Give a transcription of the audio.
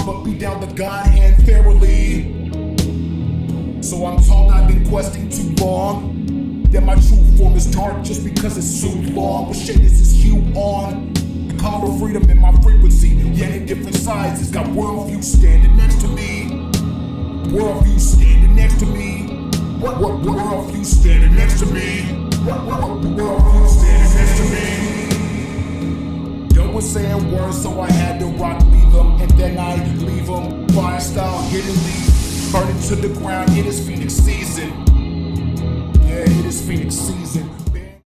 wrong, but be down to God and fairly. So I'm told I've been questing too long, that my true form is dark just because it's too long. What shade is this hue on? The color of freedom in my frequency, yet in different sizes. Got worldview standing next to me. Worldview standing next to me. What worldview standing next to me? What worldview standing next to me? Done with saying words, so I had to rock leave them, and then I leave them. Fire style hitting me, burning to the ground. It is Phoenix season. Yeah, it is Phoenix season.